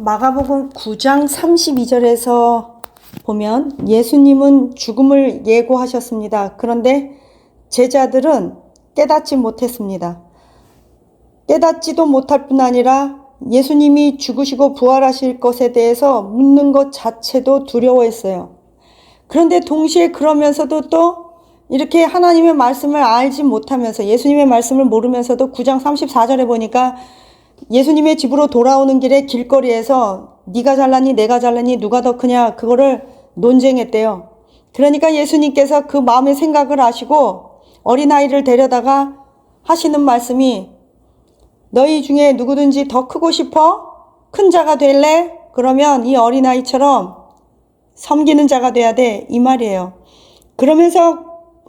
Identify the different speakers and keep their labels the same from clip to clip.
Speaker 1: 마가복음 9장 32절에서 보면 예수님은 죽음을 예고하셨습니다. 그런데 제자들은 깨닫지 못했습니다. 깨닫지도 못할 뿐 아니라 예수님이 죽으시고 부활하실 것에 대해서 묻는 것 자체도 두려워했어요. 그런데 동시에 그러면서도 또 이렇게 하나님의 말씀을 알지 못하면서 예수님의 말씀을 모르면서도 9장 34절에 보니까 예수님의 집으로 돌아오는 길에 길거리에서 네가 잘나니 내가 잘나니 누가 더 크냐 그거를 논쟁했대요. 그러니까 예수님께서 그 마음의 생각을 아시고 어린아이를 데려다가 하시는 말씀이 너희 중에 누구든지 더 크고 싶어? 큰 자가 될래? 그러면 이 어린아이처럼 섬기는 자가 돼야 돼 이 말이에요. 그러면서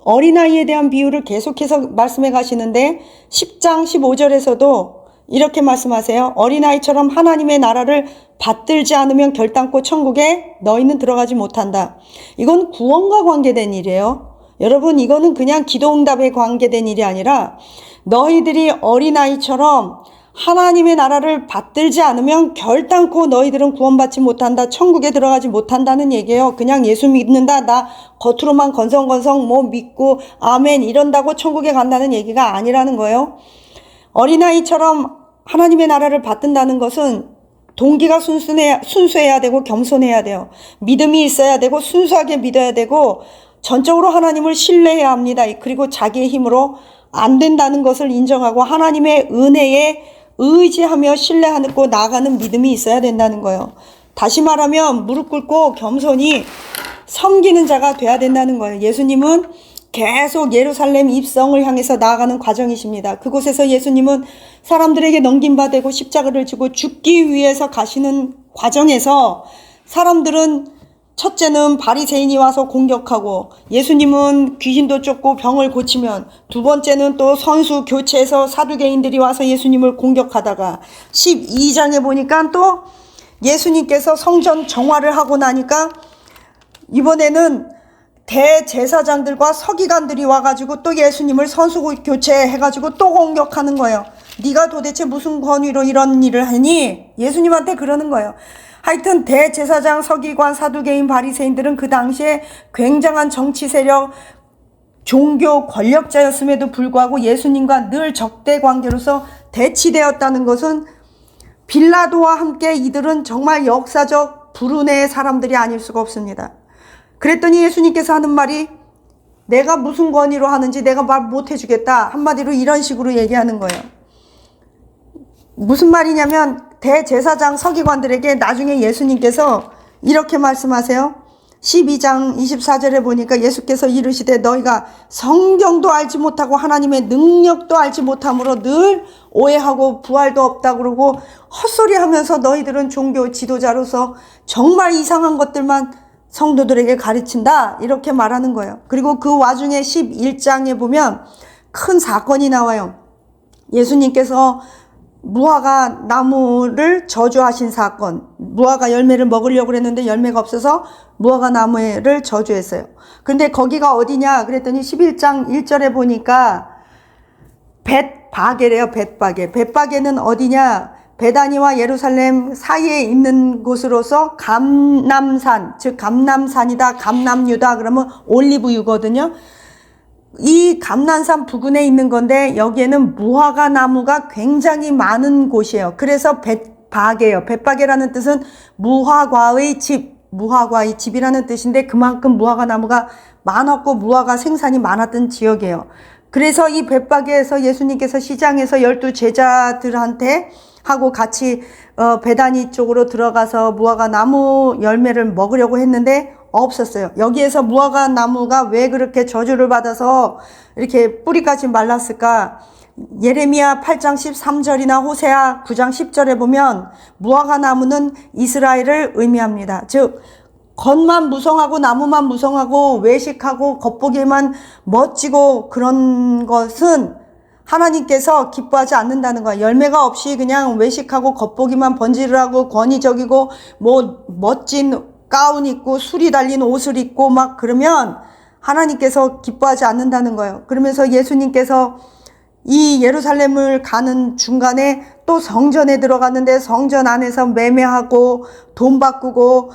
Speaker 1: 어린아이에 대한 비유를 계속해서 말씀해 가시는데 10장 15절에서도 이렇게 말씀하세요. 어린아이처럼 하나님의 나라를 받들지 않으면 결단코 천국에 너희는 들어가지 못한다. 이건 구원과 관계된 일이에요. 여러분 이거는 그냥 기도응답에 관계된 일이 아니라 너희들이 어린아이처럼 하나님의 나라를 받들지 않으면 결단코 너희들은 구원받지 못한다. 천국에 들어가지 못한다는 얘기예요. 그냥 예수 믿는다. 나 겉으로만 건성건성 뭐 믿고 아멘 이런다고 천국에 간다는 얘기가 아니라는 거예요. 어린아이처럼 하나님의 나라를 받든다는 것은 동기가 순수해야 되고 겸손해야 돼요. 믿음이 있어야 되고 순수하게 믿어야 되고 전적으로 하나님을 신뢰해야 합니다. 그리고 자기의 힘으로 안 된다는 것을 인정하고 하나님의 은혜에 의지하며 신뢰하고 나아가는 믿음이 있어야 된다는 거예요. 다시 말하면 무릎 꿇고 겸손히 섬기는 자가 돼야 된다는 거예요. 예수님은 계속 예루살렘 입성을 향해서 나아가는 과정이십니다. 그곳에서 예수님은 사람들에게 넘김받고 십자가를 지고 죽기 위해서 가시는 과정에서 사람들은 첫째는 바리새인이 와서 공격하고 예수님은 귀신도 쫓고 병을 고치면 두 번째는 또 선수 교체해서 사두개인들이 와서 예수님을 공격하다가 12장에 보니까 또 예수님께서 성전 정화를 하고 나니까 이번에는 대제사장들과 서기관들이 와가지고 또 예수님을 선수 교체해가지고 또 공격하는 거예요. 네가 도대체 무슨 권위로 이런 일을 하니? 예수님한테 그러는 거예요. 하여튼 대제사장, 서기관, 사두개인, 바리새인들은 그 당시에 굉장한 정치 세력, 종교 권력자였음에도 불구하고 예수님과 늘 적대 관계로서 대치되었다는 것은 빌라도와 함께 이들은 정말 역사적 불운의 사람들이 아닐 수가 없습니다. 그랬더니 예수님께서 하는 말이 내가 무슨 권위로 하는지 내가 말 못해주겠다. 한마디로 이런 식으로 얘기하는 거예요. 무슨 말이냐면 대제사장 서기관들에게 나중에 예수님께서 이렇게 말씀하세요. 12장 24절에 보니까 예수께서 이르시되 너희가 성경도 알지 못하고 하나님의 능력도 알지 못함으로 늘 오해하고 부활도 없다 그러고 헛소리하면서 너희들은 종교 지도자로서 정말 이상한 것들만 성도들에게 가르친다 이렇게 말하는 거예요. 그리고 그 와중에 11장에 보면 큰 사건이 나와요. 예수님께서 무화과 나무를 저주하신 사건. 무화과 열매를 먹으려고 했는데 열매가 없어서 무화과 나무를 저주했어요. 근데 거기가 어디냐 그랬더니 11장 1절에 보니까 벳바게래요. 벳바게. 벳바게는 어디냐? 베다니와 예루살렘 사이에 있는 곳으로서 감람산, 즉 감람산이다, 감람유다 그러면 올리브유거든요. 이 감람산 부근에 있는 건데 여기에는 무화과 나무가 굉장히 많은 곳이에요. 그래서 벳바게예요. 벳바게라는 뜻은 무화과의 집, 무화과의 집이라는 뜻인데 그만큼 무화과 나무가 많았고 무화과 생산이 많았던 지역이에요. 그래서 이 벳바게에서 예수님께서 시장에서 12 제자들한테 하고 같이 베다니 쪽으로 들어가서 무화과 나무 열매를 먹으려고 했는데 없었어요. 여기에서 무화과 나무가 왜 그렇게 저주를 받아서 이렇게 뿌리까지 말랐을까? 예레미야 8장 13절이나 호세아 9장 10절에 보면 무화과 나무는 이스라엘을 의미합니다. 즉 겉만 무성하고 나무만 무성하고 외식하고 겉보기에만 멋지고 그런 것은 하나님께서 기뻐하지 않는다는 거야. 열매가 없이 그냥 외식하고 겉보기만 번지르하고 권위적이고 뭐 멋진 가운 입고 술이 달린 옷을 입고 막 그러면 하나님께서 기뻐하지 않는다는 거예요. 그러면서 예수님께서 이 예루살렘을 가는 중간에 또 성전에 들어갔는데 성전 안에서 매매하고 돈 바꾸고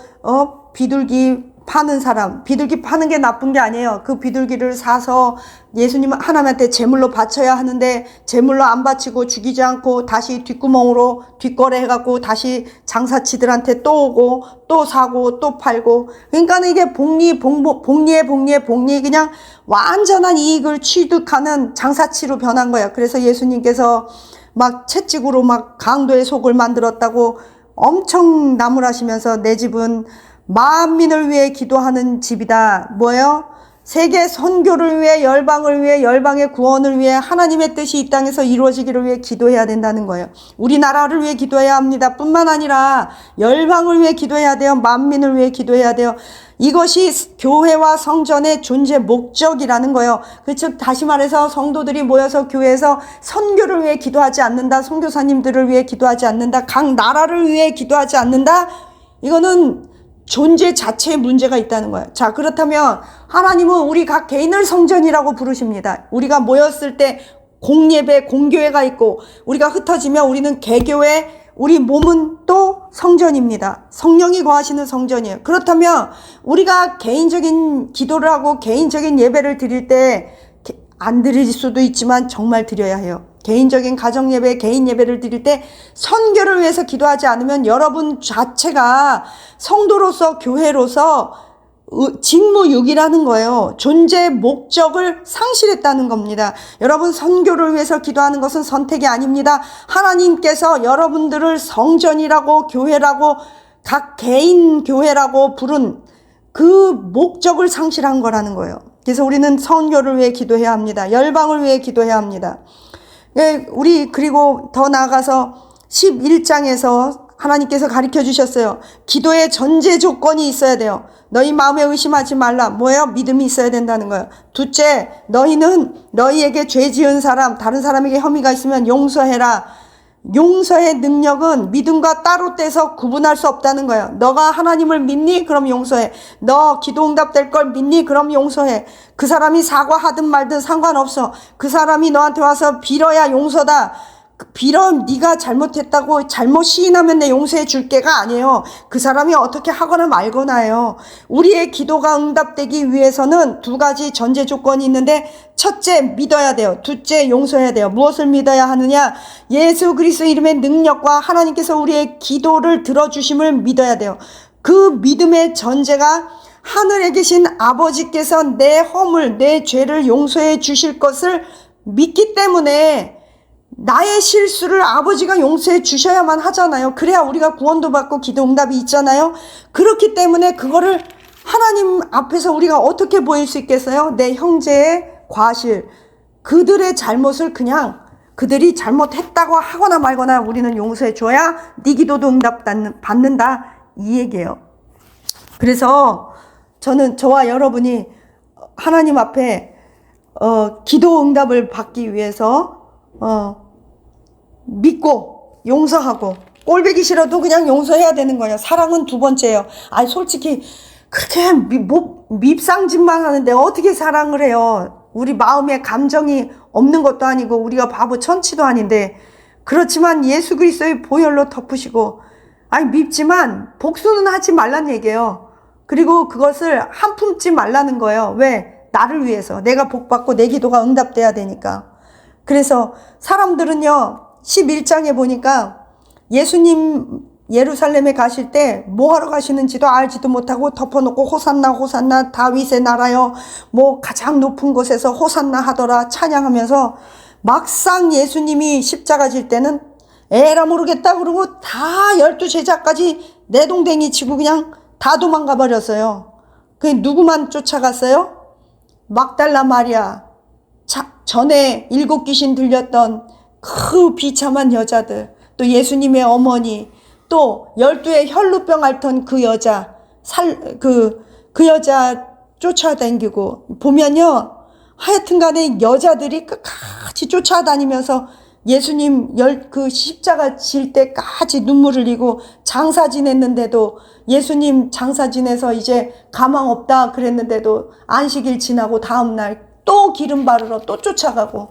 Speaker 1: 비둘기 파는 사람, 비둘기 파는 게 나쁜 게 아니에요. 그 비둘기를 사서 예수님 하나님한테 제물로 바쳐야 하는데 제물로 안 바치고 죽이지 않고 다시 뒷구멍으로 뒷거래 해갖고 다시 장사치들한테 또 오고 또 사고 또 팔고, 그러니까 이게 복리에 그냥 완전한 이익을 취득하는 장사치로 변한 거예요. 그래서 예수님께서 막 채찍으로 막 강도의 속을 만들었다고 엄청 나무라시면서 내 집은 만민을 위해 기도하는 집이다. 뭐예요? 세계 선교를 위해, 열방을 위해, 열방의 구원을 위해, 하나님의 뜻이 이 땅에서 이루어지기를 위해 기도해야 된다는 거예요. 우리나라를 위해 기도해야 합니다. 뿐만 아니라 열방을 위해 기도해야 돼요. 만민을 위해 기도해야 돼요. 이것이 교회와 성전의 존재 목적이라는 거예요. 즉 다시 말해서 성도들이 모여서 교회에서 선교를 위해 기도하지 않는다. 선교사님들을 위해 기도하지 않는다. 각 나라를 위해 기도하지 않는다. 이거는 존재 자체에 문제가 있다는 거예요. 자, 그렇다면 하나님은 우리 각 개인을 성전이라고 부르십니다. 우리가 모였을 때 공예배, 공교회가 있고, 우리가 흩어지면 우리는 개교회, 우리 몸은 또 성전입니다. 성령이 거하시는 성전이에요. 그렇다면 우리가 개인적인 기도를 하고 개인적인 예배를 드릴 때 안 드릴 수도 있지만 정말 드려야 해요. 개인적인 가정 예배, 개인 예배를 드릴 때 선교를 위해서 기도하지 않으면 여러분 자체가 성도로서, 교회로서 직무유기라는 거예요. 존재의 목적을 상실했다는 겁니다. 여러분, 선교를 위해서 기도하는 것은 선택이 아닙니다. 하나님께서 여러분들을 성전이라고, 교회라고, 각 개인 교회라고 부른 그 목적을 상실한 거라는 거예요. 그래서 우리는 선교를 위해 기도해야 합니다. 열방을 위해 기도해야 합니다. 우리 그리고 더 나아가서 11장에서 하나님께서 가르쳐 주셨어요. 기도의 전제 조건이 있어야 돼요. 너희 마음에 의심하지 말라. 뭐예요? 믿음이 있어야 된다는 거예요. 둘째, 너희는 너희에게 죄 지은 사람, 다른 사람에게 혐의가 있으면 용서해라. 용서의 능력은 믿음과 따로 떼서 구분할 수 없다는 거예요. 너가 하나님을 믿니? 그럼 용서해. 너 기도 응답될 걸 믿니? 그럼 용서해. 그 사람이 사과하든 말든 상관없어. 그 사람이 너한테 와서 빌어야 용서다. 빌어, 네가 잘못했다고 잘못 시인하면 내 용서해 줄게가 아니에요. 그 사람이 어떻게 하거나 말거나요. 우리의 기도가 응답되기 위해서는 두 가지 전제 조건이 있는데, 첫째 믿어야 돼요. 둘째 용서해야 돼요. 무엇을 믿어야 하느냐? 예수 그리스도 이름의 능력과 하나님께서 우리의 기도를 들어주심을 믿어야 돼요. 그 믿음의 전제가 하늘에 계신 아버지께서 내 허물, 내 죄를 용서해 주실 것을 믿기 때문에 나의 실수를 아버지가 용서해 주셔야만 하잖아요. 그래야 우리가 구원도 받고 기도 응답이 있잖아요. 그렇기 때문에 그거를 하나님 앞에서 우리가 어떻게 보일 수 있겠어요? 내 형제의 과실, 그들의 잘못을 그냥 그들이 잘못했다고 하거나 말거나 우리는 용서해 줘야 네 기도도 응답 받는다, 이 얘기예요. 그래서 저는 저와 여러분이 하나님 앞에 기도 응답을 받기 위해서 믿고 용서하고, 꼴보기 싫어도 그냥 용서해야 되는 거예요. 사랑은 두 번째예요. 아니 솔직히 그렇게 밉상짓만 하는데 어떻게 사랑을 해요? 우리 마음에 감정이 없는 것도 아니고 우리가 바보 천치도 아닌데. 그렇지만 예수 그리스도의 보혈로 덮으시고, 아니 밉지만 복수는 하지 말란 얘기예요. 그리고 그것을 한 품지 말라는 거예요. 왜? 나를 위해서, 내가 복받고 내 기도가 응답돼야 되니까. 그래서 사람들은요, 11장에 보니까 예수님 예루살렘에 가실 때 뭐 하러 가시는지도 알지도 못하고 덮어놓고 호산나 호산나 다윗의 나라여, 뭐 가장 높은 곳에서 호산나 하더라 찬양하면서, 막상 예수님이 십자가 질 때는 에라 모르겠다 그러고 다 12제자까지 내동댕이 치고 그냥 다 도망가 버렸어요. 그게 누구만 쫓아갔어요? 막달라 마리아, 전에 7 귀신 들렸던 그 비참한 여자들, 또 예수님의 어머니, 또 12의 혈루병 앓던 그 여자, 그 여자 쫓아다니고 보면요, 하여튼 간에 여자들이 끝까지 쫓아다니면서 예수님 그 십자가 질 때까지 눈물 흘리고 장사 지냈는데도, 예수님 장사 지내서 이제 가망 없다 그랬는데도 안식일 지나고 다음날 또 기름 바르러 또 쫓아가고.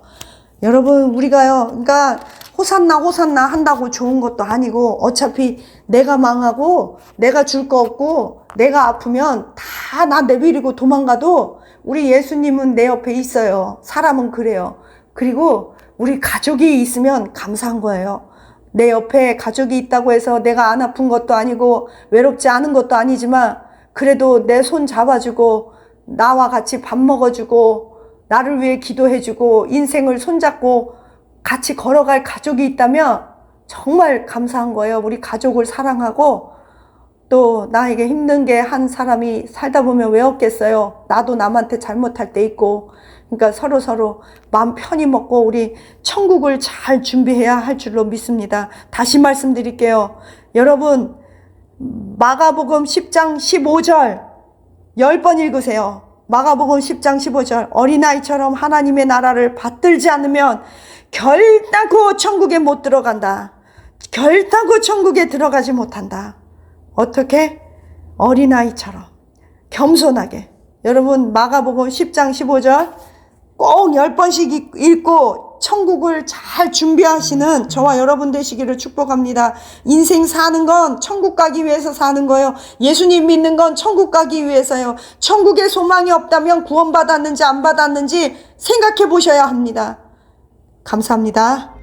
Speaker 1: 여러분, 우리가요, 그러니까 호산나 호산나 한다고 좋은 것도 아니고 어차피 내가 망하고 내가 줄 거 없고 내가 아프면 다 나 내버리고 도망가도 우리 예수님은 내 옆에 있어요. 사람은 그래요. 그리고 우리 가족이 있으면 감사한 거예요. 내 옆에 가족이 있다고 해서 내가 안 아픈 것도 아니고 외롭지 않은 것도 아니지만 그래도 내 손 잡아주고 나와 같이 밥 먹어주고 나를 위해 기도해주고 인생을 손잡고 같이 걸어갈 가족이 있다면 정말 감사한 거예요. 우리 가족을 사랑하고 또 나에게 힘든 게 한 사람이 살다 보면 왜 없겠어요. 나도 남한테 잘못할 때 있고 그러니까 서로 마음 편히 먹고 우리 천국을 잘 준비해야 할 줄로 믿습니다. 다시 말씀드릴게요. 여러분 마가복음 10장 15절 10번 읽으세요. 마가복음 10장 15절 어린아이처럼 하나님의 나라를 받들지 않으면 결단코 천국에 못 들어간다. 결단코 천국에 들어가지 못한다. 어떻게? 어린아이처럼 겸손하게. 여러분 마가복음 10장 15절 꼭 10번씩 읽고 천국을 잘 준비하시는 저와 여러분 되시기를 축복합니다. 인생 사는 건 천국 가기 위해서 사는 거예요. 예수님 믿는 건 천국 가기 위해서요. 천국에 소망이 없다면 구원받았는지 안 받았는지 생각해 보셔야 합니다. 감사합니다.